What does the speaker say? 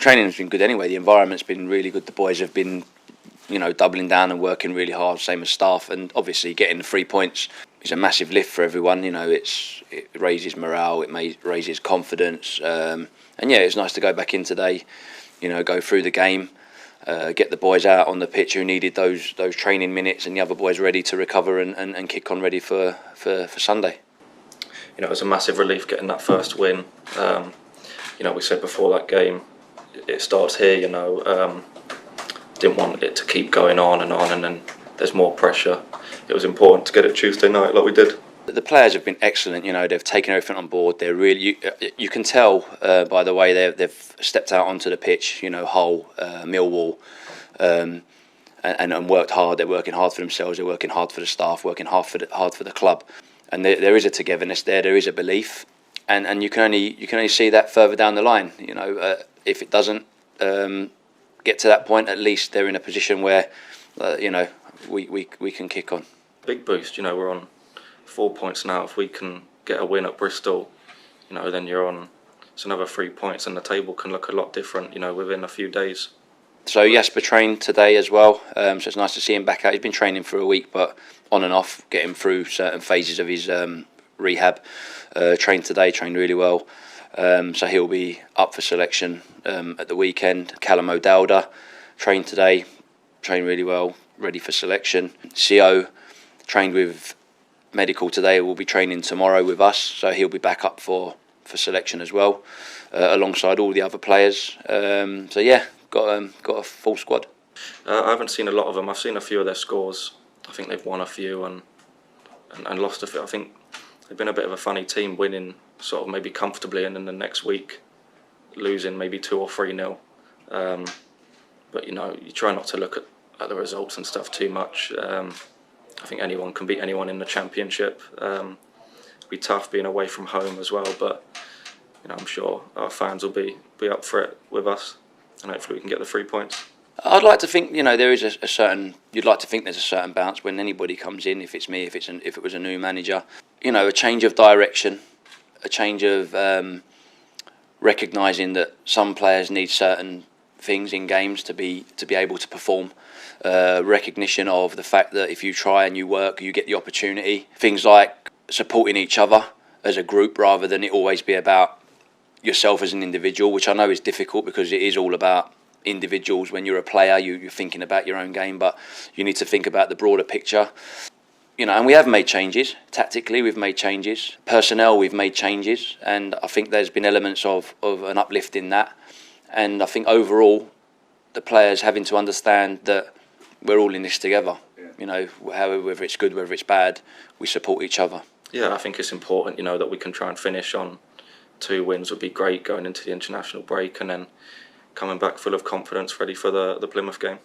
Training's been good anyway. The environment's been really good. The boys have been, doubling down and working really hard, same as staff. And obviously getting the 3 points is a massive lift for everyone. It raises morale, raises confidence. And yeah, it's nice to go back in today, go through the game, get the boys out on the pitch who needed those training minutes, and the other boys ready to recover and kick on ready for Sunday. It was a massive relief getting that first win. We said before that game, it starts here. Didn't want it to keep going on, and then there's more pressure. It was important to get it Tuesday night like we did. The players have been excellent. They've taken everything on board. They're really, you can tell by the way they've stepped out onto the pitch. Hull, Millwall, and worked hard. They're working hard for themselves. They're working hard for the staff. Working hard for the club. And there is a togetherness there. There is a belief, and you can only see that further down the line. If it doesn't get to that point, at least they're in a position where we can kick on. Big boost. We're on 4 points now. If we can get a win at Bristol, then you're on. It's another 3 points, and the table can look a lot different. Within a few days. So Jasper trained today as well. So it's nice to see him back out. He's been training for a week, but on and off, getting through certain phases of his rehab. Trained today, trained really well. So he'll be up for selection at the weekend. Callum O'Dowda trained today, trained really well, ready for selection. CO trained with medical today, will be training tomorrow with us, so he'll be back up for selection as well, alongside all the other players. So yeah, got a full squad. I haven't seen a lot of them. I've seen a few of their scores. I think they've won a few and lost a few. I think they've been a bit of a funny team, winning sort of maybe comfortably, and then the next week losing maybe 2 or 3-0. But you try not to look at the results and stuff too much. I think anyone can beat anyone in the Championship. It'll be tough being away from home as well, but I'm sure our fans will be up for it with us, and hopefully we can get the 3 points. I'd like to think there is a certain. You'd like to think there's a certain bounce when anybody comes in. If it's me, if it was a new manager, a change of direction, a change of recognising that some players need certain things in games to be able to perform. Recognition of the fact that if you try and you work, you get the opportunity. Things like supporting each other as a group rather than it always be about yourself as an individual, which I know is difficult because it is all about individuals. When you're a player, you're thinking about your own game, but you need to think about the broader picture. And we have made changes. Tactically, we've made changes. Personnel, we've made changes, and I think there's been elements of an uplift in that. And I think overall, the players having to understand that we're all in this together. Whether it's good, whether it's bad, we support each other. Yeah, I think it's important, that we can try and finish on 2 wins would be great going into the international break, and then coming back full of confidence, ready for the Plymouth game.